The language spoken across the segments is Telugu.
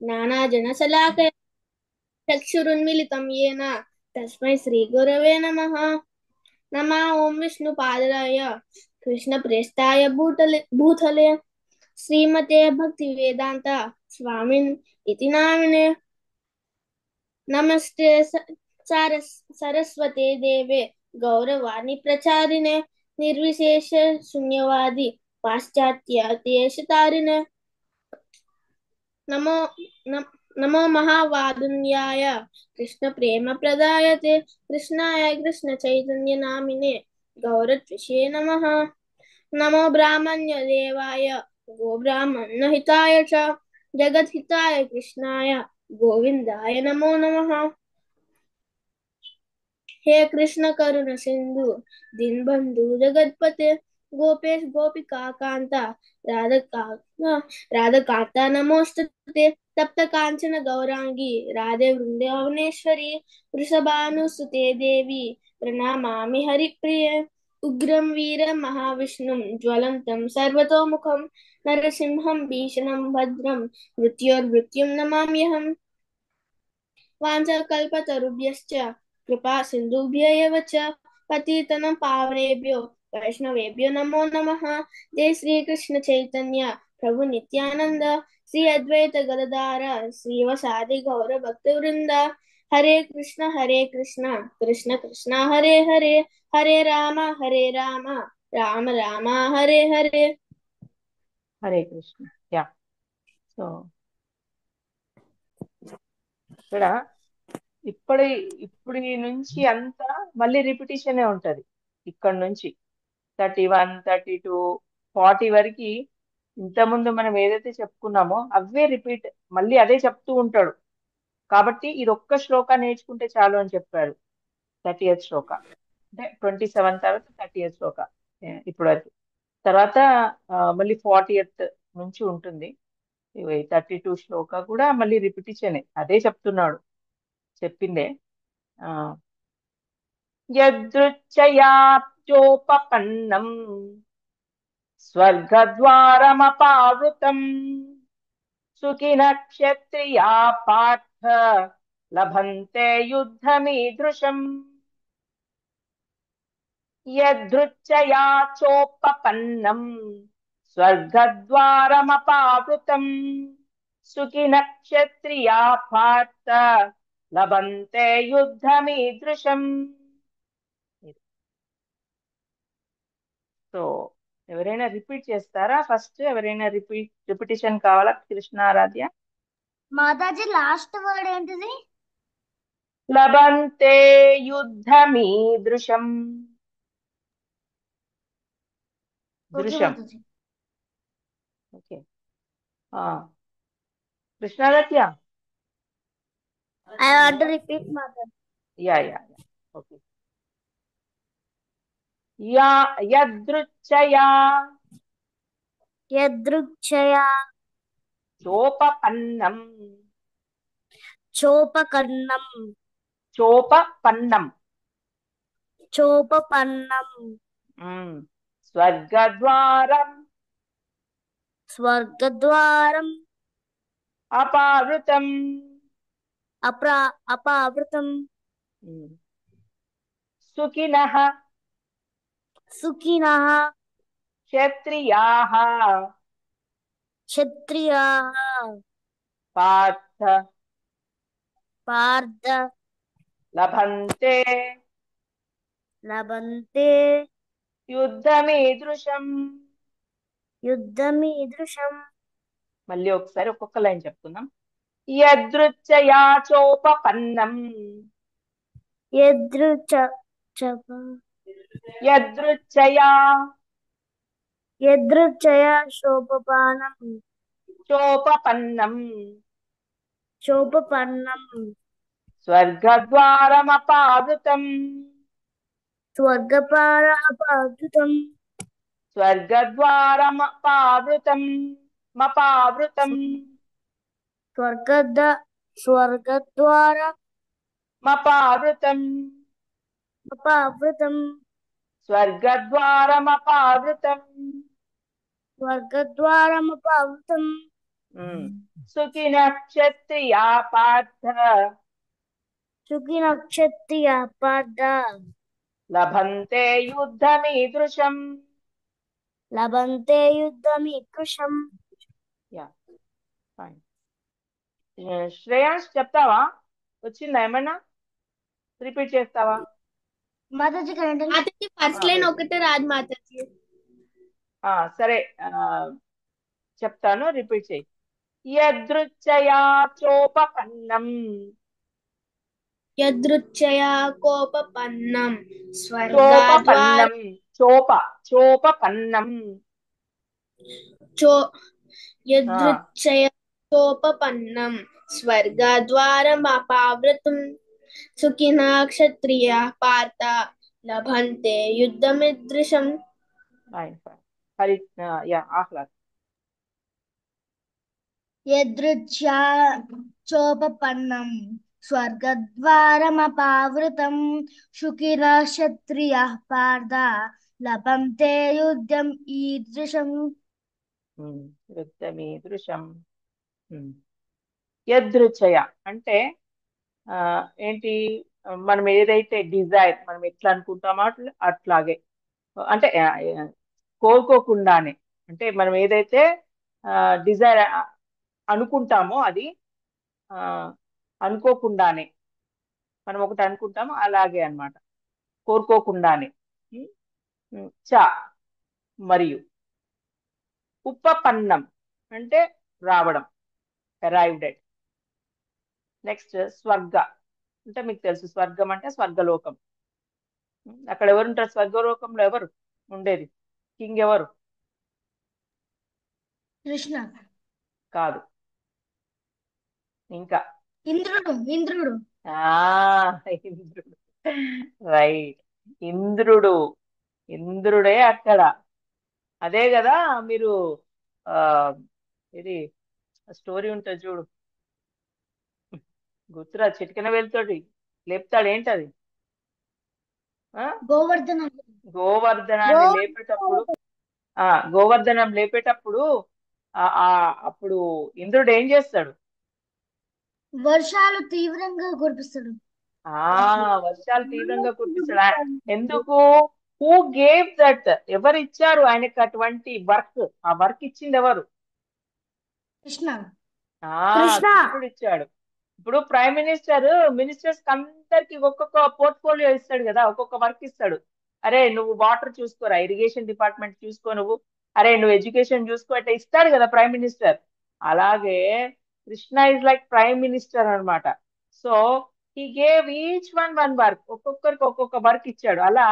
नानाजनशलाकया चक्षुरुन्मीलितं येन तस्मै श्रीगुरवे नमः। नमः ॐ विष्णुपादाय कृष्णप्रेष्ठाय भूतले श्रीमते भक्तिवेदान्त स्वामिन् इति नामिने। नमस्ते सरस्वते देवे गौरवाणी प्रचारिणे निर्विशेष शून्यवादी पाश्चात्य देशतारिणे। नमो नमो महावादुन्याय कृष्ण प्रेम प्रदायते कृष्णाय कृष्ण चैतन्य नामिने गौरत्विषे नमः। नमो ब्राह्मण्य देवाय गो ब्राह्मण हिताय च जगत हिताय कृष्णाय गोविंदाय नमो नमः। हे कृष्ण करुण सिंधु दीनबंधु जगतपते गोपेश गोपिका कांता राधा राधा नमोस्तुते तप्त कांचन गौरांगी राधे वृंदावनेश्वरी वृषभानुसुते देवी प्रणमामि हरिप्रिये उग्रं वीरं महाविष्णुं ज्वलन्तं सर्वतोमुखं नरसिंहं भीषणं भद्रं मृत्योर्मृत्युं नमाम्यहम्। वाञ्छाकल्पतरुभ्यश्च कृपा सिन्धुभ्य एव च पतितनं पावनेभ्यो वैष्णवेभ्यो नमो नमः। जय श्री कृष्ण चैतन्य प्रभु नित्यानंद श्री अद्वैत गदाधर श्रीवासादि गौर भक्तवृंद हरे कृष्ण कृष्ण कृष्ण हरे हरे हरे राम राम राम हरे हरे। హరే కృష్ణ. యా. సో ఇక్కడ ఇప్పుడు ఇప్పుడు నుంచి అంతా మళ్ళీ రిపిటేషనే ఉంటది. ఇక్కడ నుంచి 31, 32, 40 వరకు ఇంతకుముందు మనం ఏదైతే చెప్పుకున్నామో అవే రిపీట్, మళ్ళీ అదే చెప్తూ ఉంటాడు. కాబట్టి ఇది ఒక్క శ్లోక నేర్చుకుంటే చాలు అని చెప్పారు. 30th శ్లోక అంటే 27 తర్వాత 30th శ్లోక ఇప్పుడు అది. తర్వాత మళ్ళీ 40th నుంచి ఉంటుంది. 32 శ్లోక కూడా మళ్ళీ రిపిటేషనే, అదే చెప్తున్నాడు, చెప్పిందే. యదృచ్ఛయాప్యోపపన్నం స్వర్గద్వారమపావృతం సుఖినః క్షత్రియా పార్థ లభంతే యుద్ధమీదృశం. యదృచ్ఛయా చోపపన్నం స్వర్గద్వారమపావృతం సుఖినః క్షత్రియా పార్థ లభంతే యుద్ధమీదృశం. సో ఎవరైనా రిపీట్ చేస్తారా? ఫస్ట్ ఎవరైనా రిపిటేషన్ కావాలా? కృష్ణారాధ్య. మాతాజీ లాస్ట్ వర్డ్ ఏంటిది? లభంతే యుద్ధమీదృశం. దృశం. Okay. Krishnaradhya. I want to repeat, Mother. Yeah. Okay. యదృచ్ఛయా చోపపన్నం చోపపన్నం స్వర్గద్వారం అపావృతం సుఖినః క్షత్రియాః పార్థ లభంతే యుద్ధమీదృశం. మళ్ళీ ఒకసారి ఒక్కొక్క లైన్ చెప్తున్నాం. యదృచ్ఛయా చోపపన్నం యదృచ్ఛయా చోపపన్నం స్వర్గద్వారమపావృతం మపావృతం స్వర్గద్వారమపావృతం సుఖిన క్షత్రియా పార్థ సుఖిన క్షత్రియ పార్థ లభంతే యుద్ధమీదృశం. లభంతే యుద్ధమీదృశం. Yeah fine. శ్రేయాన్స్ చెప్తావా? వచ్చిందా ఏమన్నా? రిపీట్ చేస్తావా? Mataji current Mataji first line ఒకటే రాదు మాతాజీ. సరే, చెప్తాను, రిపీట్ చేయి. యదృచ్ఛయా చోపపన్నం యదృచ్ఛయా కోపపన్నం స్వర్గాద్వార చోపపన్నం యదృచ్ఛయా చోపపన్నం స్వర్గద్వారమపావృతం సుఖినః క్షత్రియాః పార్థ లభంతే యుద్ధమిదృశం. హరి ఆహ్లాద్. యదృచ్ఛా చోపపన్నం స్వర్గద్వారమపావృతం సుఖినః క్షత్రియాః పార్థ లభంతే యుద్ధం ఈదృశం. యుద్ధమీదృశం. యదృచ్ఛయ అంటే ఏంటి? మనం ఏదైతే డిజైర్, మనం ఎట్లా అనుకుంటామో అట్లాగే, అంటే కోరుకోకుండానే, అంటే మనం ఏదైతే డిజైర్ అనుకుంటామో అది అనుకోకుండానే, మనం ఒకటి అనుకుంటామో అలాగే అన్నమాట, కోరుకోకుండానే. చ మరియు ఉపపన్నం అంటే రావడం, అరైవ్డ్ ఎట్. నెక్స్ట్ స్వర్గ అంటే మీకు తెలుసు, స్వర్గం అంటే స్వర్గలోకం. అక్కడ ఎవరు ఉంటారు? స్వర్గలోకంలో ఎవరు ఉండేది? కింగ్ ఎవరు? కృష్ణ కాదు, ఇంకా ఇంద్రుడు. ఇంద్రుడు. రైట్, ఇంద్రుడు. ఇంద్రుడే అక్కడ. అదే కదా, మీరు ఇది స్టోరీ ఉంటుంది చూడు, గుర్తురా, చిటికెన వేలుతోటి లేపుతాడు, ఏంటది? గోవర్ధనం. గోవర్ధనాన్ని లేపేటప్పుడు, గోవర్ధనం లేపేటప్పుడు అప్పుడు ఇంద్రుడు ఏం చేస్తాడు? వర్షాలు తీవ్రంగా కురిపిస్తాడు. వర్షాలు తీవ్రంగా కురిపిస్తాడు. ఎందుకు? Who gave that? ఎవరు ఇచ్చారు ఆయనకు అటువంటి వర్క్? ఆ వర్క్ ఇచ్చింది ఎవరు? కృష్ణ. కృష్ణుడు ఇచ్చాడు. ఇప్పుడు ప్రైమ్ మినిస్టర్ మినిస్టర్స్ అందరికి ఒక్కొక్క పోర్ట్ఫోలియో ఇస్తాడు కదా, ఒక్కొక్క వర్క్ ఇస్తాడు. అరే నువ్వు వాటర్ చూసుకోరా, ఇరిగేషన్ డిపార్ట్మెంట్ చూసుకో, నువ్వు అరే నువ్వు ఎడ్యుకేషన్ చూసుకో, అట్లా ఇస్తాడు కదా ప్రైమ్ మినిస్టర్. అలాగే Krishna is like prime minister అన్నమాట. So he gave each one work, ఒక్కొక్కరికి ఒక్కొక్క వర్క్ ఇచ్చాడు. అలా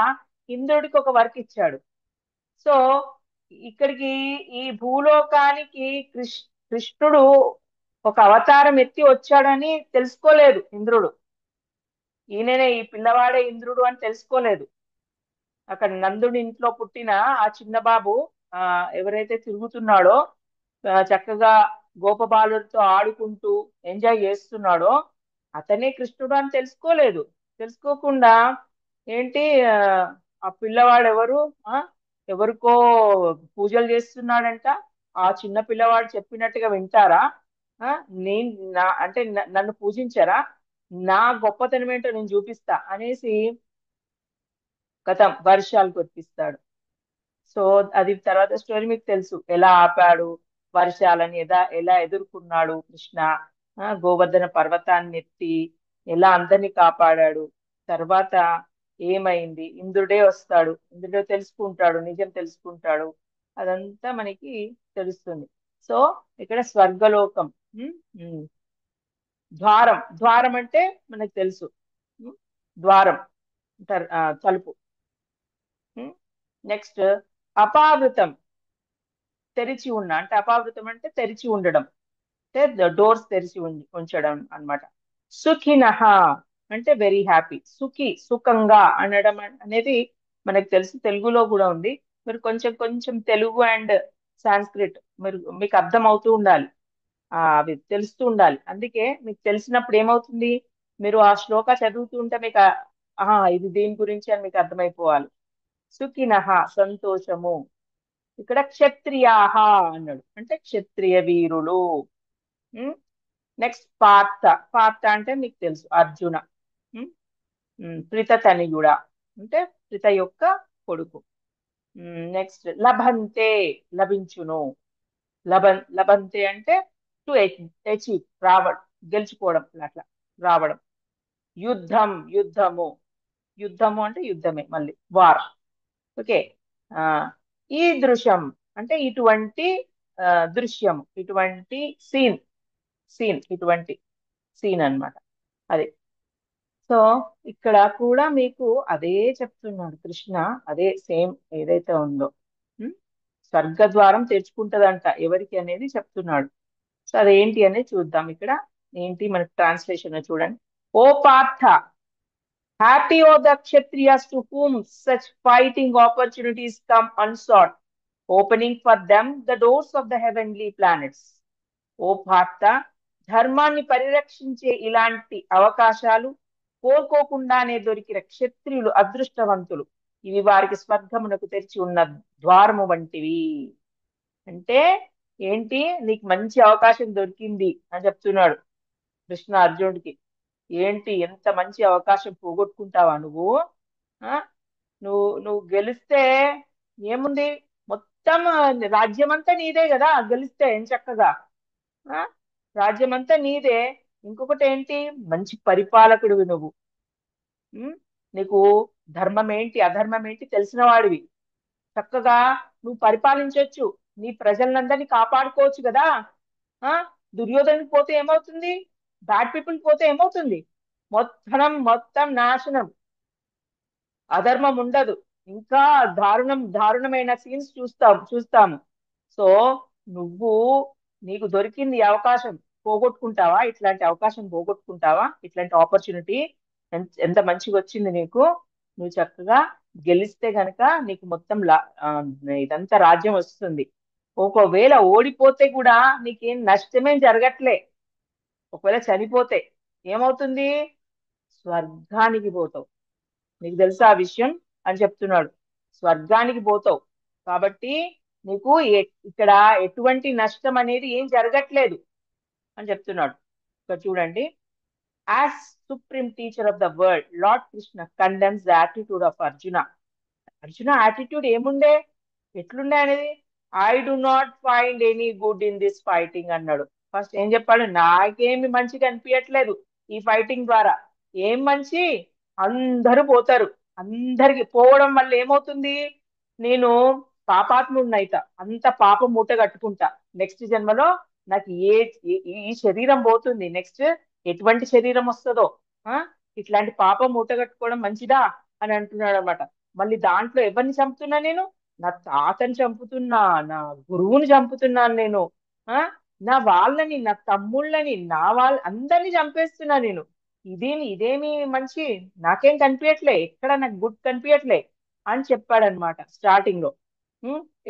ఇంద్రుడికి ఒక వర్క్ ఇచ్చాడు. సో ఇక్కడికి ఈ భూలోకానికి కృష్ణుడు ఒక అవతారం ఎత్తి వచ్చాడని తెలుసుకోలేదు ఇంద్రుడు. ఈయననే, ఈ పిల్లవాడే ఇంద్రుడు అని తెలుసుకోలేదు. అక్కడ నందుడి ఇంట్లో పుట్టిన ఆ చిన్న బాబు ఎవరైతే తిరుగుతున్నాడో, చక్కగా గోపబాలుడితో ఆడుకుంటూ ఎంజాయ్ చేస్తున్నాడో, అతనే కృష్ణుడు అని తెలుసుకోలేదు. తెలుసుకోకుండా ఏంటి, ఆ పిల్లవాడు ఎవరికో పూజలు చేస్తున్నాడంట. ఆ చిన్న పిల్లవాడు చెప్పినట్టుగా వింటారా? అంటే నన్ను పూజించారా? నా గొప్పతనం ఏంటో నేను చూపిస్తా అనేసి వర్షాలు కురిపిస్తాడు. సో అది తర్వాత స్టోరీ మీకు తెలుసు, ఎలా ఆపాడు వర్షాలని, ఎలా ఎదుర్కొన్నాడు కృష్ణ. గోవర్ధన పర్వతాన్ని ఎత్తి ఎలా అందరినీ కాపాడాడు. తర్వాత ఏమైంది? ఇంద్రుడే వస్తాడు, ఇంద్రుడే తెలుసుకుంటాడు, నిజం తెలుసుకుంటాడు. అదంతా మనకి తెలుస్తుంది. సో ఇక్కడ స్వర్గలోకం. ద్వారం. ద్వారం అంటే మనకు తెలుసు, ద్వారం, తలుపు. నెక్స్ట్ అపావృతం, తెరిచి ఉన్న, అంటే అపావృతం అంటే తెరిచి ఉండడం, అంటే డోర్స్ తెరిచి ఉంచడం అన్నమాట. సుఖినః అంటే వెరీ హ్యాపీ. సుఖి, సుఖంగా అనడం అనేది మనకు తెలుసు, తెలుగులో కూడా ఉంది. మీరు కొంచెం కొంచెం తెలుగు అండ్ సాంస్క్రిట్ మీకు అర్థం అవుతూ ఉండాలి, అవి తెలుస్తూ ఉండాలి. అందుకే మీకు తెలిసినప్పుడు ఏమవుతుంది, మీరు ఆ శ్లోక చదువుతూ ఉంటే మీకు ఇది దీని గురించి అని మీకు అర్థమైపోవాలి. సుఖినః సంతోషము, ఇక్కడ క్షత్రియాహ అన్నాడు, అంటే క్షత్రియ వీరులు. నెక్స్ట్ పార్థ. పార్థ అంటే మీకు తెలుసు అర్జున. ప్రిత తనయుడ అంటే ప్రిత యొక్క కొడుకు. నెక్స్ట్ లభంతే, లభించును. లభంతే అంటే టు అచీవ్, రావడం, గెలుచుకోవడం, అట్లా రావడం. యుద్ధం, యుద్ధము. యుద్ధము అంటే యుద్ధమే, మళ్ళీ వార్. ఓకే. ఈ దృశ్యం అంటే ఇటువంటి దృశ్యము, ఇటువంటి సీన్, ఇటువంటి సీన్ అన్నమాట. అదే. సో ఇక్కడ కూడా మీకు అదే చెప్తున్నాడు కృష్ణ, అదే సేమ్ ఏదైతే ఉందో. స్వర్గద్వారం తెరుచుకుంటదంట ఎవరికి అనేది చెప్తున్నాడు. సో అదేంటి అనేది చూద్దాం. ఇక్కడ ఏంటి మనకి ట్రాన్స్లేషన్ చూడండి. ఓ Partha, happy are the Kshatriyas to whom such fighting opportunities come unsought, opening for them the doors of the heavenly planets. ఓ పార్థ, ధర్మాన్ని పరిరక్షించే ఇలాంటి అవకాశాలు కోరుకోకుండానే దొరికిన క్షత్రియులు అదృష్టవంతులు. ఇవి వారికి స్వర్గమునకు తెరిచి ఉన్న ద్వారము వంటివి. అంటే ఏంటి, నీకు మంచి అవకాశం దొరికింది అని చెప్తున్నాడు కృష్ణ అర్జునుడికి. ఏంటి, ఎంత మంచి అవకాశం పోగొట్టుకుంటావా నువ్వు? నువ్వు నువ్వు గెలిస్తే ఏముంది, మొత్తం రాజ్యమంతా నీదే కదా. గెలిస్తే ఏం చక్కగా రాజ్యమంతా నీదే. ఇంకొకటి ఏంటి, మంచి పరిపాలకుడివి నువ్వు. నీకు ధర్మం ఏంటి అధర్మం ఏంటి తెలిసిన వాడివి. చక్కగా నువ్వు పరిపాలించవచ్చు, నీ ప్రజలందరినీ కాపాడుకోవచ్చు కదా. దుర్యోధనకి పోతే ఏమవుతుంది, బ్యాడ్ పీపుల్ పోతే ఏమవుతుంది, మొత్తం నాశనం, అధర్మం ఉండదు. ఇంకా దారుణమైన సీన్స్ చూస్తాము. సో నువ్వు, నీకు దొరికింది అవకాశం పోగొట్టుకుంటావా? ఇట్లాంటి అవకాశం పోగొట్టుకుంటావా? ఇట్లాంటి ఆపర్చునిటీ ఎంత మంచిగా వచ్చింది నీకు. నువ్వు చక్కగా గెలిస్తే గనక నీకు మొత్తం ఇదంతా రాజ్యం వస్తుంది. ఒకవేళ ఓడిపోతే కూడా నీకేం నష్టమేం జరగట్లే. ఒకవేళ చనిపోతే ఏమవుతుంది, స్వర్గానికి పోతావు. నీకు తెలుసా ఆ విషయం అని చెప్తున్నాడు. స్వర్గానికి పోతావు. కాబట్టి నీకు ఇక్కడ ఎటువంటి నష్టం అనేది ఏం జరగట్లేదు అని చెప్తున్నాడు. ఇక్కడ చూడండి. As supreme teacher of the world, lord Krishna condemns the attitude of Arjuna. Arjuna attitude ఏముండే, ఎట్లుండే అనేది. I do not find any good in this fighting అన్నాడు. ఫస్ట్ ఏం చెప్పాడు, నాకేమి మంచిగా అనిపించట్లేదు ఈ ఫైటింగ్ ద్వారా. ఏం మంచి, అందరూ పోతారు. అందరికి పోవడం వల్ల ఏమవుతుంది, నేను పాపాత్ముడినైతా, అంత పాపం మూట కట్టుకుంటా. నెక్స్ట్ జన్మలో నాకు ఈ శరీరం పోతుంది, నెక్స్ట్ ఎటువంటి శరీరం వస్తుందో. ఇట్లాంటి పాపం మూట కట్టుకోవడం మంచిదా అని అంటున్నాడు అనమాట. మళ్ళీ దాంట్లో ఎవరిని చంపుతున్నా నేను, నా తాతని చంపుతున్నా, నా గురువుని చంపుతున్నాను నేను, నా వాళ్ళని, నా తమ్ముళ్ళని, నా అందరినీ చంపేస్తున్నా నేను. ఇదేమి మంచి, నాకేం కనిపించట్లే, ఎక్కడ నాకు గుడ్ కనిపించట్లే అని చెప్పాడనమాట స్టార్టింగ్ లో.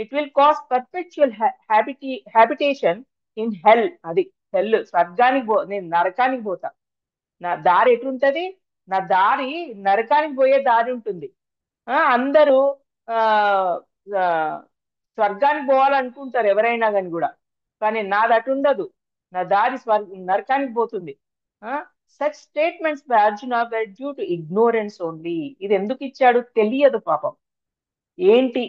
It will cause perpetual habitation in హెల్. అది హెల్, స్వర్గానికి నేను నరకానికి పోతా. నా దారి ఎటుంటది, నా దారి నరకానికి పోయే దారి ఉంటుంది. అందరూ స్వర్గానికి పోవాలనుకుంటారు ఎవరైనా కానీ కూడా, కానీ నాది అటు ఉండదు. నా దారి నరకానికి పోతుంది. Such statements by Arjuna were due to ignorance only. ఇది ఎందుకు ఇచ్చాడు, తెలియదు పాపం. ఏంటి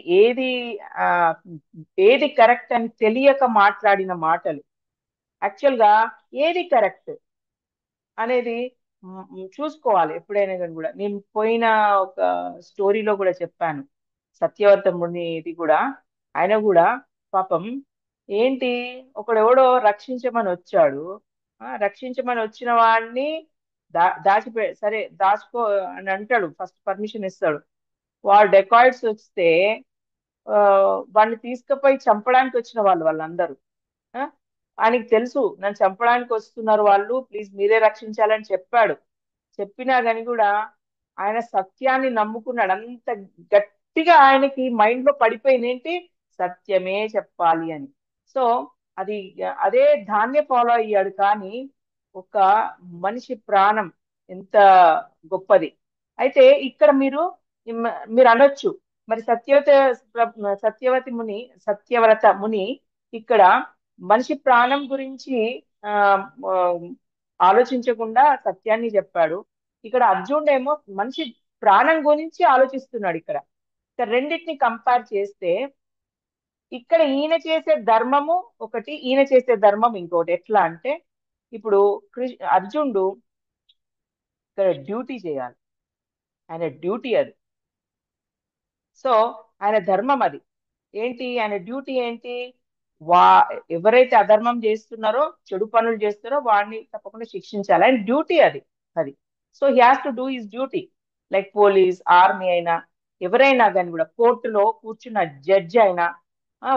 ఏది కరెక్ట్ అని తెలియక మాట్లాడిన మాటలు. యాక్చువల్ గా ఏది కరెక్ట్ అనేది చూసుకోవాలి ఎప్పుడైనా కానీ కూడా. నేను పోయిన ఒక స్టోరీలో కూడా చెప్పాను, సత్యవర్తమునిది కూడా. ఆయన కూడా పాపం ఏంటి, ఒకడెవడో రక్షించమని వచ్చాడు. రక్షించమని వచ్చిన వాడిని సరే దాచుకో అని అంటాడు, ఫస్ట్ పర్మిషన్ ఇస్తాడు. వాడు డెకాయిడ్స్ వస్తే వాడిని తీసుకుపోయి చంపడానికి వచ్చిన వాళ్ళందరూ. ఆయనకి తెలుసు నన్ను చంపడానికి వస్తున్నారు వాళ్ళు, ప్లీజ్ మీరే రక్షించాలని చెప్పాడు. చెప్పినా గాని కూడా ఆయన సత్యాన్ని నమ్ముకున్నాడు. అంత గట్టిగా ఆయనకి మైండ్ లో పడిపోయింది ఏంటి, సత్యమే చెప్పాలి అని. సో అదే దాన్నే ఫాలో అయ్యాడు. కానీ ఒక మనిషి ప్రాణం ఎంత గొప్పది. అయితే ఇక్కడ మీరు అనొచ్చు, మరి సత్యవ్రత ముని ఇక్కడ మనిషి ప్రాణం గురించి ఆ ఆ, ఆలోచించకుండా సత్యాన్ని చెప్పాడు. ఇక్కడ అర్జునుడేమో మనిషి ప్రాణం గురించి ఆలోచిస్తున్నాడు. ఇక్కడ రెండింటిని కంపేర్ చేస్తే ఇక్కడ ఈయన చేసే ధర్మము ఒకటి, ఈయన చేసే ధర్మం ఇంకోటి. ఎట్లా అంటే ఇప్పుడు అర్జునుడు ఇక్కడ డ్యూటీ చేయాలి, ఆయన డ్యూటీ అది. సో ఆయన ధర్మం అది ఏంటి, ఆయన డ్యూటీ ఏంటి, వా ఎవరైతే అధర్మం చేస్తున్నారో, చెడు పనులు చేస్తారో వాడిని తప్పకుండా శిక్షించాలి, ఆయన డ్యూటీ అది. So he has to do his duty. Like police, army అయినా, ఎవరైనా కానీ కూడా, కోర్టులో కూర్చున్న జడ్జి అయినా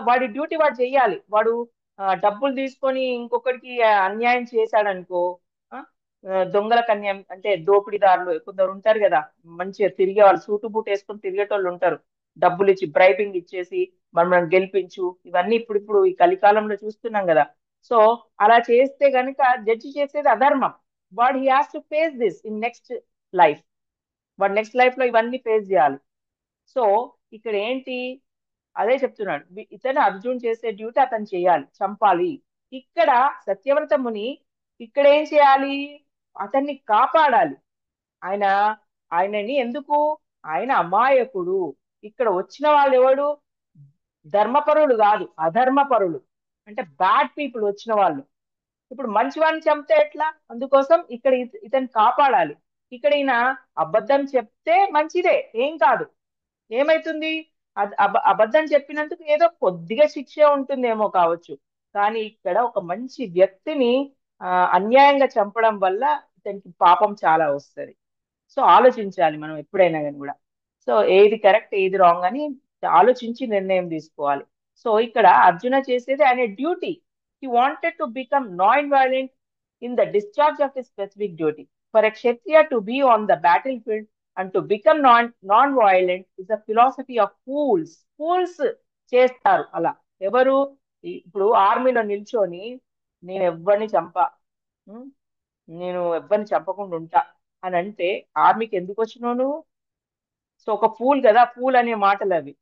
వాడి డ్యూటీ వాడు చెయ్యాలి. వాడు డబ్బులు తీసుకొని ఇంకొకరికి అన్యాయం చేశాడనుకో, ఆ, దొంగలకు అన్యాయం అంటే దోపిడీదారులు కొందరు ఉంటారు కదా, మంచిగా తిరిగే వాళ్ళు, సూటు బూట్ వేసుకొని తిరిగేటోళ్ళు ఉంటారు, డబ్బులు ఇచ్చి బ్రైబింగ్ ఇచ్చేసి మనం గెలిపించు, ఇవన్నీ ఇప్పుడు ఈ కలికాలంలో చూస్తున్నాం కదా. సో అలా చేస్తే గనుక జడ్జి చేసేది అధర్మం. వాడు he has to face this in next life. వాడు నెక్స్ట్ లైఫ్ లో ఇవన్నీ ఫేస్ చేయాలి. సో ఇక్కడ ఏంటి, అదే చెప్తున్నాడు, ఇతను అర్జున్ చేసే డ్యూటీ అతను చేయాలి, చంపాలి. ఇక్కడ సత్యవ్రత ముని ఇక్కడ ఏం చేయాలి, అతన్ని కాపాడాలి. ఆయన ఆయనని ఎందుకు, ఆయన అమాయకుడు. ఇక్కడ వచ్చిన వాళ్ళు ఎవడు, ధర్మపరులు కాదు, అధర్మపరులు, అంటే బ్యాడ్ పీపుల్ వచ్చిన వాళ్ళు. ఇప్పుడు మంచి వాడిని చంపితే ఎట్లా, అందుకోసం ఇక్కడ ఇతన్ని కాపాడాలి. ఇక్కడ ఈయన అబద్ధం చెప్తే మంచిదే, ఏం కాదు, ఏమైతుంది, అబద్ధం చెప్పినందుకు ఏదో కొద్దిగా శిక్ష ఉంటుందేమో కావచ్చు. కానీ ఇక్కడ ఒక మంచి వ్యక్తిని అన్యాయంగా చంపడం వల్ల ఇతనికి పాపం చాలా వస్తుంది. సో ఆలోచించాలి మనం ఎప్పుడైనా కానీ కూడా. సో ఏది కరెక్ట్ ఏది రాంగ్ అని ఆలోచించి నిర్ణయం తీసుకోవాలి. సో ఇక్కడ అర్జున చేసేది ఆయన duty. He wanted to become non violent in the discharge of his specific duty. For a kshatriya to be on the battle field and to become non violent is the philosophy of fools. Fools చేస్తారు అలా. ఎవరు, ఇప్పుడు ఆర్మీలో నిల్చొని నేను ఎవరిని చంపా, ఉం? నేను ఎవరిని చంపకుండా ఉంటా అని అంటే ఆర్మీకి ఎందుకు వచ్చినావు నువ్వు? సో ఒక ఫూల్ కదా, ఫూల్ అనే మాటలు అవి.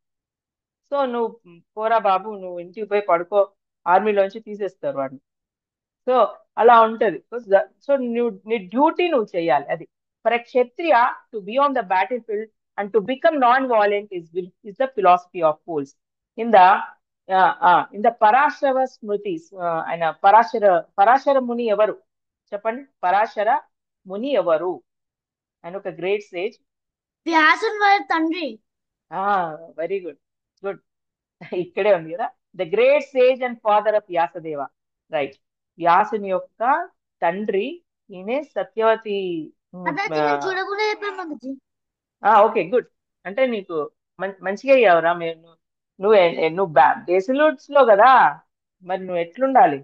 సో నువ్వు పోరా బాబు, నువ్వు ఇంటికి పోయి పడుకో, ఆర్మీలోంచి తీసేస్తారు వాడిని. సో అలా ఉంటది. సో నువ్వు నీ డ్యూటీ నువ్వు చేయాలి, అది. For a kshatriya to be on the battle field and to become non violent is the philosophy of fools. In the in the Parashara Smriti, ఆయన పరాశర ముని ఎవరు చెప్పండి, పరాశర ముని ఎవరు? ఆయన ఒక గ్రేట్ సేజ్. వ్యాసుని వారి తండ్రి. Very good, good. ఇక్కడే ఉంది కదా, the great sage and father of Vyasadeva. Right, వ్యాసుని యొక్క తండ్రి ఈయనే సత్యవతి. అదైతే నేను చూడకుండా చెప్పాను మాతాజీ. Okay, good. అంటే నీకు మంచిగా అయ్యావురా. నువ్వు నువ్వు బేసిలూడ్స్ లో కదా, మరి నువ్వు ఎట్లుండాలి,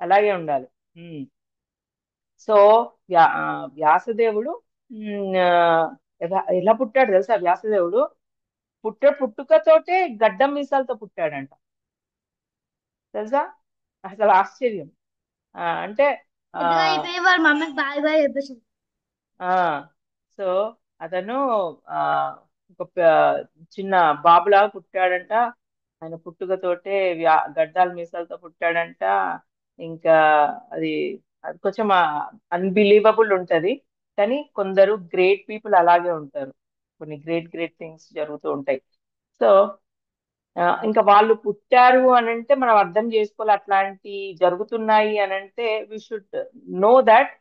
అలాగే ఉండాలి. సో వ్యాసదేవుడు ఎలా పుట్టాడు తెలుసా? వ్యాసదేవుడు పుట్టుకతోటే గడ్డం మీసాలతో పుట్టాడంట, తెలుసా? అసలు ఆశ్చర్యం. అంటే వాళ్ళ మమ్మీకి బాయ్ బాయ్ చెప్పేసింది. సో అతను ఒక చిన్న బాబులాగా పుట్టాడంట. ఆయన పుట్టుకతోటే గడ్డాల మీసాలతో పుట్టాడంట. ఇంకా అది అది కొంచెం అన్బిలీవబుల్ ఉంటది, కానీ కొందరు గ్రేట్ పీపుల్ అలాగే ఉంటారు, కొన్ని గ్రేట్ గ్రేట్ థింగ్స్ జరుగుతూ ఉంటాయి. సో ఇంకా వాళ్ళు పుట్టారు అని అంటే మనం అర్థం చేసుకోవాలి, అట్లాంటి జరుగుతున్నాయి అని అంటే వి షుడ్ నో దట్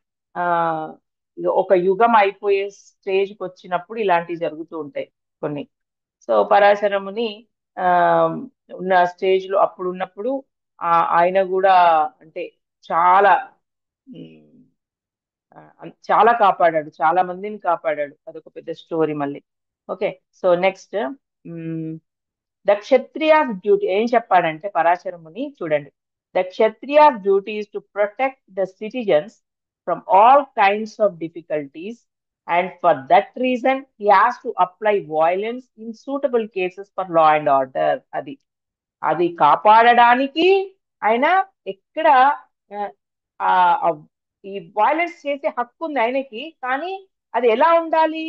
ఒక యుగం అయిపోయే స్టేజ్కి వచ్చినప్పుడు ఇలాంటివి జరుగుతూ ఉంటాయి కొన్ని. సో పరాశరముని ఆ ఉన్న స్టేజ్ లో అప్పుడు ఉన్నప్పుడు ఆయన కూడా అంటే చాలా చాలా కాపాడాడు, చాలా మందిని కాపాడాడు. అదొక పెద్ద స్టోరీ మళ్ళీ. Okay, so next the Kshatriyas duty ఏం చెప్పాడంటే పరాశరముని, చూడండి, the Kshatriyas duty is to protect the citizens from all kinds of difficulties and for that reason he has to apply violence in suitable cases for law and order. అది కాపాడడానికి ఆయన ఎక్కడ ఈ వయలెన్స్ చేసే హక్కు ఉంది ఆయనకి, కానీ అది ఎలా ఉండాలి,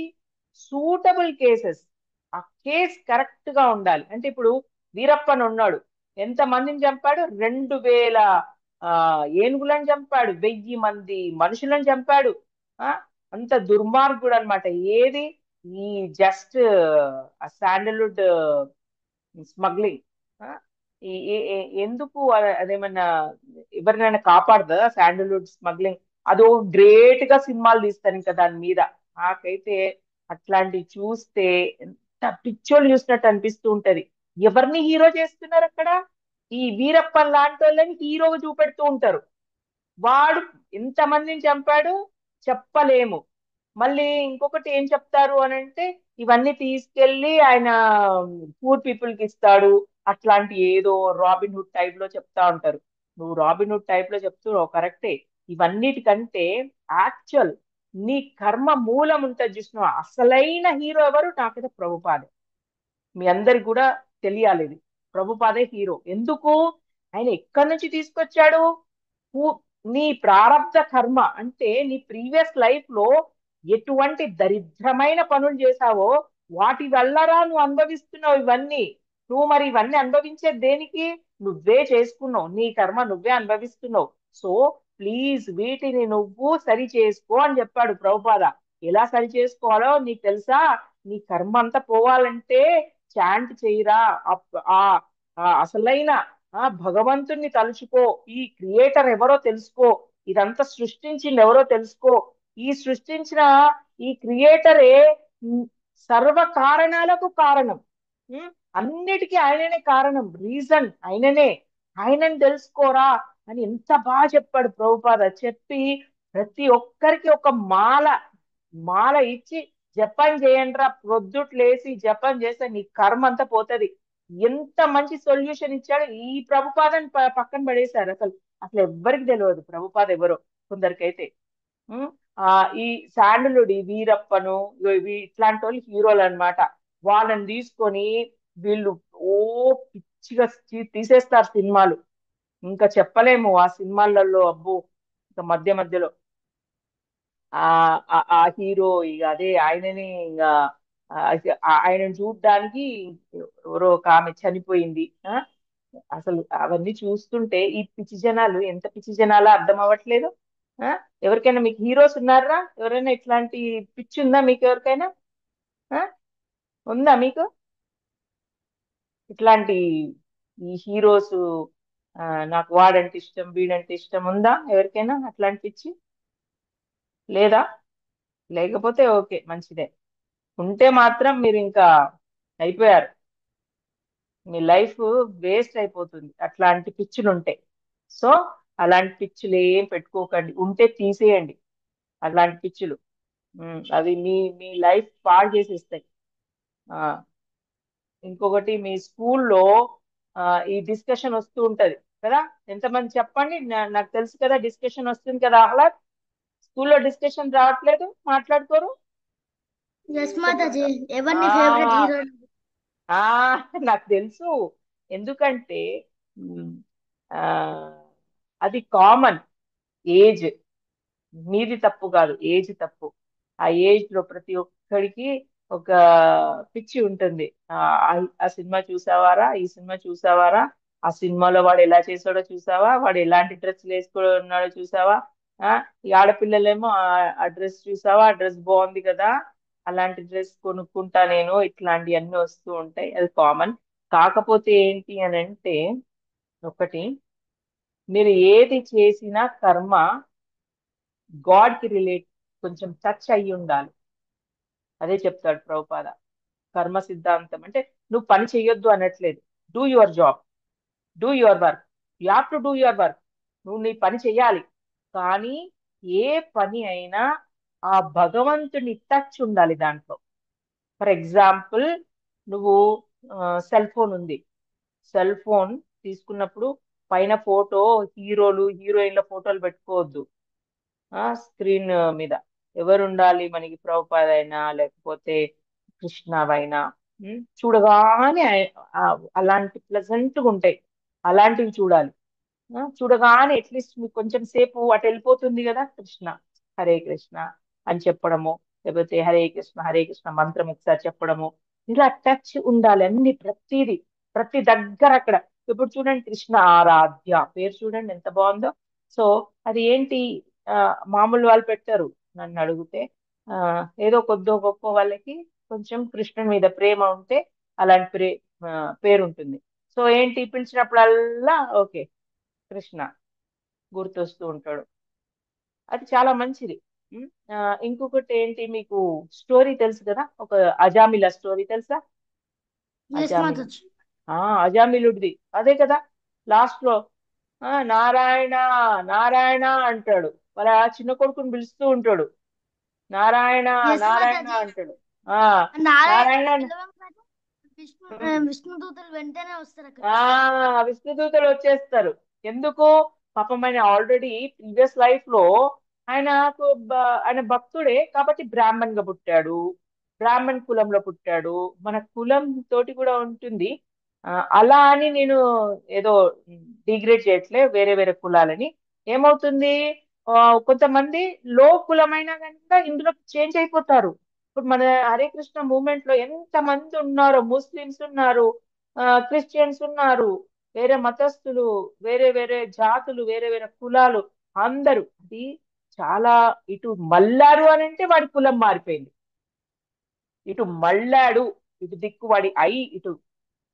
సూటబుల్ కేసెస్, ఆ కేస్ కరెక్ట్ గా ఉండాలి. అంటే ఇప్పుడు వీరప్పన్ ఉన్నాడు, ఎంత మందిని చంపాడు? 2000 ఏనుగులను చంపాడు, 1000 మంది మనుషులను చంపాడు. ఆ అంత దుర్మార్గుడు అనమాట. ఏది ఈ జస్ట్ శాండల్వుడ్ స్మగ్లింగ్ ఎందుకు అదేమన్నా ఎవరినైనా కాపాడుతుందా శాండల్వుడ్ స్మగ్లింగ్? అదో గ్రేట్ గా సినిమాలు తీస్తారు ఇంకా దాని మీద. నాకైతే అట్లాంటివి చూస్తే ఎంత పిచ్చోళ్ళు చూసినట్టు అనిపిస్తూ ఉంటది. ఎవరిని హీరో చేస్తున్నారు అక్కడ? ఈ వీరప్పన్ లాంటి వాళ్ళని హీరోగా చూపెడుతూ ఉంటారు. వాడు ఎంతమందిని చంపాడు చెప్పలేము. మళ్ళీ ఇంకొకటి ఏం చెప్తారు అని అంటే, ఇవన్నీ తీసుకెళ్లి ఆయన పూర్ పీపుల్ కి ఇస్తాడు. అట్లాంటి ఏదో రాబిన్ హుడ్ టైప్ లో చెప్తా ఉంటారు. నువ్వు రాబిన్ హుడ్ టైప్ లో చెప్తున్నావు కరెక్టే. ఇవన్నిటికంటే యాక్చువల్ నీ కర్మ మూలం ఉంటుంది చూసినావా, అసలైన హీరో ఎవరు? నాకైతే ప్రభుపాదే. మీ అందరికి కూడా తెలియాలి ఇది. ప్రభుపాదే హీరో. ఎందుకు? ఆయన ఎక్కడి నుంచి తీసుకొచ్చాడు? పూ- నీ ప్రారబ్ధ కర్మ అంటే నీ ప్రీవియస్ లైఫ్ లో ఎటువంటి దరిద్రమైన పనులు చేశావో వాటి వల్లరా నువ్వు అనుభవిస్తున్నావు ఇవన్నీ. నువ్వు మరి ఇవన్నీ అనుభవించేది దేనికి? నువ్వే చేసుకున్నావు, నీ కర్మ నువ్వే అనుభవిస్తున్నావు. సో ప్లీజ్ వీటిని నువ్వు సరి చేసుకో అని చెప్పాడు ప్రభుపాద. ఎలా సరి చేసుకోవాలో నీకు తెలుసా? నీ కర్మ అంతా పోవాలంటే చాంట్ చేయరా. ఆ అసలైన భగవంతుణ్ణి తలుచుకో, ఈ క్రియేటర్ ఎవరో తెలుసుకో, ఇదంతా సృష్టించింది ఎవరో తెలుసుకో. ఈ సృష్టించిన ఈ క్రియేటరే ఉమ్, సర్వ కారణాలకు కారణం. ఉమ్, అన్నిటికీ ఆయననే కారణం, రీజన్ ఆయననే. ఆయనని తెలుసుకోరా అని ఎంత బాగా చెప్పాడు ప్రభుపాద. చెప్పి ప్రతి ఒక్కరికి ఒక మాల మాల ఇచ్చి జపం చేయండిరా, ప్రొద్దుట్ లేసి జపం చేస్తే నీ కర్మ అంతా పోతది. ఎంత మంచి సొల్యూషన్ ఇచ్చాడు. ఈ ప్రభుపాదని పక్కన పడేశారు. అసలు అసలు ఎవ్వరికి తెలియదు ప్రభుపాద ఎవరో, కొందరికైతే. ఉమ్, ఆ ఈ శాండలుడి వీరప్పను ఇట్లాంటి వాళ్ళు హీరోలు అన్నమాట. వాళ్ళని తీసుకొని వీళ్ళు ఓ పిచ్చిగా తీసేస్తారు సినిమాలు. ఇంకా చెప్పలేము ఆ సినిమాలలో. అబ్బో, ఇంకా మధ్య మధ్యలో ఆ ఆ హీరో ఇక అదే ఆయనని ఇంకా ఆయనను చూడ్డానికి ఎవరో ఒక ఆమె చనిపోయింది. అసలు అవన్నీ చూస్తుంటే ఈ పిచ్చి జనాలు ఎంత పిచ్చి జనాలో అర్థం అవ్వట్లేదు. ఆ ఎవరికైనా మీకు హీరోస్ ఉన్నారా? ఎవరైనా ఇట్లాంటి పిచ్చి ఉందా మీకు ఎవరికైనా? ఆ ఉందా మీకు ఇట్లాంటి ఈ హీరోస్? నాకు వాడంటే ఇష్టం, వీడంటే ఇష్టం ఉందా ఎవరికైనా అట్లాంటి పిచ్చి? లేదా? లేకపోతే ఓకే, మంచిదే. ఉంటే మాత్రం మీరు ఇంకా అయిపోయారు. మీ లైఫ్ వేస్ట్ అయిపోతుంది అట్లాంటి పిచ్చులు ఉంటే. సో అలాంటి పిచ్చులు ఏం పెట్టుకోకండి, ఉంటే తీసేయండి అలాంటి పిచ్చులు. అవి మీ మీ లైఫ్ పాడు చేసేస్తాయి. ఆ ఇంకొకటి, మీ స్కూల్లో ఈ డిస్కషన్ వస్తూ ఉంటది కదా. ఎంతమంది చెప్పండి, నాకు తెలుసు కదా డిస్కషన్ వస్తుంది కదా ఆహ్లాద్. స్కూల్లో డిస్కషన్ రావట్లేదు, మాట్లాడుకోరు. ఎస్ చెప్పండి. మాతాజీ. ఎవరు ఆ నీ ఫేవరెట్ హీరో? ఆ నాకు తెలుసు. ఎందుకంటే ఉమ్, ఆ అది కామన్ ఏజ్. మీది తప్పు కాదు, ఏజ్ తప్పు. ఆ ఏజ్ లో ప్రతి ఒక్కడికి ఒక పిచ్చి ఉంటుంది. ఆ ఆ ఆ సినిమా చూసావారా, ఈ సినిమా చూసావారా, ఆ సినిమాలో వాడు ఎలా చేసాడో చూసావా, వాడు ఎలాంటి డ్రెస్సులు వేసుకుని ఉన్నాడో చూసావా, ఆ ఈ ఆడపిల్లలేమో ఆ డ్రెస్ చూసావా, ఆ డ్రెస్ బాగుంది కదా, అలాంటి డ్రెస్ కొనుక్కుంటా నేను, ఇట్లాంటివన్నీ వస్తూ ఉంటాయి. అది కామన్. కాకపోతే ఏంటి అని అంటే, ఒకటి, మీరు ఏది చేసినా కర్మ గాడ్ కి రిలేట్ కొంచెం టచ్ అయ్యి ఉండాలి. అదే చెప్తాడు ప్రభుపాద. కర్మ సిద్ధాంతం అంటే నువ్వు పని చెయ్యొద్దు అనట్లేదు. Do your job, do your work. You have to do your work. నువ్వు నీ పని చెయ్యాలి. కానీ ఏ పని అయినా ఆ భగవంతుని టచ్ ఉండాలి దాంట్లో. ఫర్ ఎగ్జాంపుల్, నువ్వు సెల్ ఫోన్ ఉంది. సెల్ ఫోన్ తీసుకున్నప్పుడు పైన ఫోటో హీరోలు హీరోయిన్ల ఫోటోలు పెట్టుకోవద్దు. స్క్రీన్ మీద ఎవరు ఉండాలి మనకి? ప్రభుపాద అయినా లేకపోతే కృష్ణవైనా చూడగానే అలాంటి ప్లెజెంట్ గా ఉంటాయి. అలాంటివి చూడాలి. చూడగానే అట్లీస్ట్ మీకు కొంచెం సేపు అటు వెళ్ళిపోతుంది కదా, కృష్ణ హరే కృష్ణ అని చెప్పడము, లేకపోతే హరే కృష్ణ హరే కృష్ణ మంత్రం ఒకసారి చెప్పడము, ఇలా టచ్ ఉండాలి అన్ని ప్రతిదీ, ప్రతి దగ్గర అక్కడ. ఇప్పుడు చూడండి, కృష్ణ ఆరాధ్య పేరు చూడండి ఎంత బాగుందో. సో అది ఏంటి, ఆ, మామూలు వాళ్ళు పెట్టారు నన్ను అడిగితే. ఆ, ఏదో కొద్దో గొప్ప వాళ్ళకి కొంచెం కృష్ణుని మీద ప్రేమ ఉంటే అలాంటి ఆ, పేరు ఉంటుంది. సో ఏంటి, పిలిచినప్పుడల్లా ఓకే కృష్ణ గుర్తొస్తూ ఉంటాడు. అది చాలా మంచిది. ఉమ్, ఆ, ఇంకొకటి ఏంటి, మీకు స్టోరీ తెలుసు కదా, ఒక అజామిల స్టోరీ తెలుసా? ఎస్ అజామిల, మాతాజీ. ఆ అజామిలుడిది అదే కదా. లాస్ట్ లో నారాయణ నారాయణ అంటాడు, వాళ్ళ చిన్న కొడుకుని పిలుస్తూ ఉంటాడు, నారాయణ ఎస్ నారాయణ మాతాజీ. అంటాడు. ఆ నారాయణ నారాయణ. పిలవంగానే విష్ణుదూతలు వెంటనే వస్తారు ఆ అక్కడికి. విష్ణుదూతలు వచ్చేస్తారు. ఎందుకు? పాపం ఆయన ఆల్రెడీ ప్రీవియస్ లైఫ్ లో ఆయనకు ఆయన భక్తుడే కాబట్టి బ్రాహ్మణ్ గా పుట్టాడు, బ్రాహ్మణ్ కులంలో పుట్టాడు. మన కులం తోటి కూడా ఉంటుంది. అలా అని నేను ఏదో డిగ్రేడ్ చేయట్లే వేరే వేరే కులాలని. ఏమవుతుంది, ఆ, కొంతమంది లో కులమైనా కనుక ఇందులో చేంజ్ అయిపోతారు. ఇప్పుడు మన హరే కృష్ణ మూవ్మెంట్ లో ఎంత మంది ఉన్నారో, ముస్లిమ్స్ ఉన్నారు, క్రిస్టియన్స్ ఉన్నారు, వేరే మతస్థులు, వేరే వేరే జాతులు, వేరే వేరే కులాలు, అందరూ. అది చాలా, ఇటు మల్లారు అని అంటే వాడి కులం మారిపోయింది, ఇటు మళ్ళాడు, ఇటు దిక్కు వాడి అయి ఇటు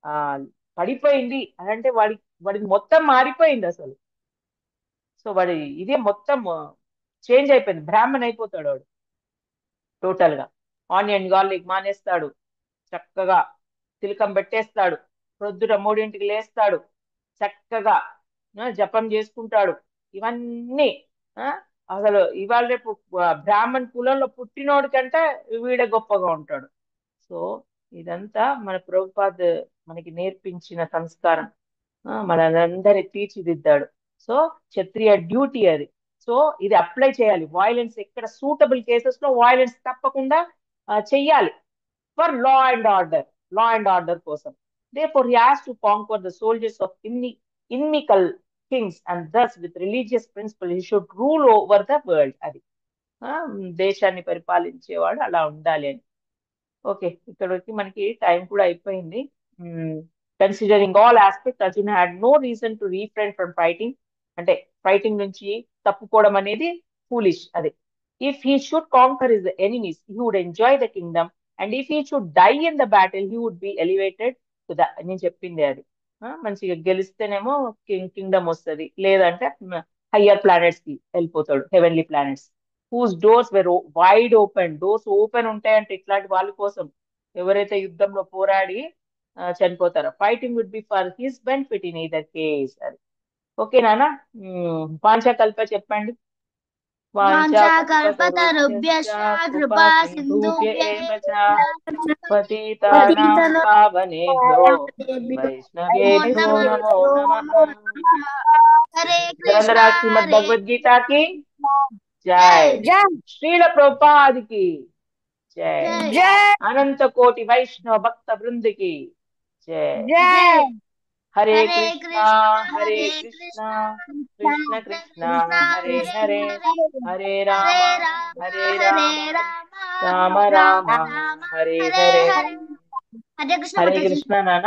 ఆ పడిపోయింది అని అంటే వాడిది మొత్తం మారిపోయింది అసలు. సో వాడి ఇదే మొత్తం చేంజ్ అయిపోయింది, బ్రాహ్మణ్ అయిపోతాడు వాడు టోటల్ గా. ఆనియన్ గార్లిక్ మానేస్తాడు, చక్కగా తిలకం పెట్టేస్తాడు, ప్రొద్దుట 3ంటికి లేస్తాడు, చక్కగా జపం చేసుకుంటాడు. ఇవన్నీ ఆ, అసలు ఇవాళ రేపు బ్రాహ్మణ్ కులంలో పుట్టినోడి కంటే వీడే గొప్పగా ఉంటాడు. సో ఇదంతా మన ప్రభుపాద్ మనకి నేర్పించిన సంస్కారం. మనందరినీ తీర్చిదిద్దాడు. సో క్షత్రియ డ్యూటీ అది. సో ఇది అప్లై చేయాలి. వాయిలెన్స్ ఎక్కడ సూటబుల్ కేసెస్ లో వాయిలెన్స్ తప్పకుండా చెయ్యాలి, ఫర్ లా అండ్ ఆర్డర్ కోసం. Therefore, he has to conquer the soldiers of inimical kings, and thus, with religious principle, he should rule over the world. అది దేశాన్ని పరిపాలించేవాడు అలా ఉండాలి అని. ఓకే, ఇక్కడికి మనకి టైం కూడా అయిపోయింది. Considering all aspect, Arjun had no reason to refrain from fighting. అంటే ఫైటింగ్ నుంచి తప్పుకోవడం అనేది ఫూలిష్ అది. If he should conquer his enemies, he would enjoy the kingdom, and if he should die in the battle, he would be elevated to the, నేను చెప్పింది అది. మంచిగా గెలిస్తేనేమో కింగ్డమ్ వస్తుంది, లేదంటే హయ్యర్ ప్లానెట్స్ కి వెళ్ళిపోతాడు, heavenly planets. Whose doors were wide open, doors open ఉంటాయంటే ఇట్లాంటి వాళ్ళ కోసం, ఎవరైతే యుద్ధంలో పోరాడి చనిపోతారో. Fighting would be for his benefit in either case అది. ఓకే నాన్న. వాంఛాకల్ప చెప్పండి. వాంఛాకల్పతరుభ్యశ్చ వాంఛాకల్పతరుభ్యశ్చ కృపా కృపా సింధుభ్య ఏవ చ పతితానాం పతితనం పావనేభ్యో పావనేభ్యో వైష్ణవేభ్యో నమో వైష్ణవేభ్యో నమః. నమో నమః. హరే కృష్ణ గ్రంథరాజ్ శ్రీమద్ హరే భగవద్గీతకి జై. జై శ్రీల ప్రభుపాదికి జై. జై అనంత కోటి వైష్ణవ భక్త బృందికి జై. జై. హరే హరే కృష్ణ కృష్ణ హరే హరే కృష్ణ కృష్ణ కృష్ణ కృష్ణ కృష్ణ హరే కృష్ణ హరే, హరే హరే హరే రామ రామ హరే హరే రామ రామ రామ రామ రామ రామ హరే హరే హరే. హరే. హరే కృష్ణ హరే మాతాజీ. కృష్ణ నాన్న.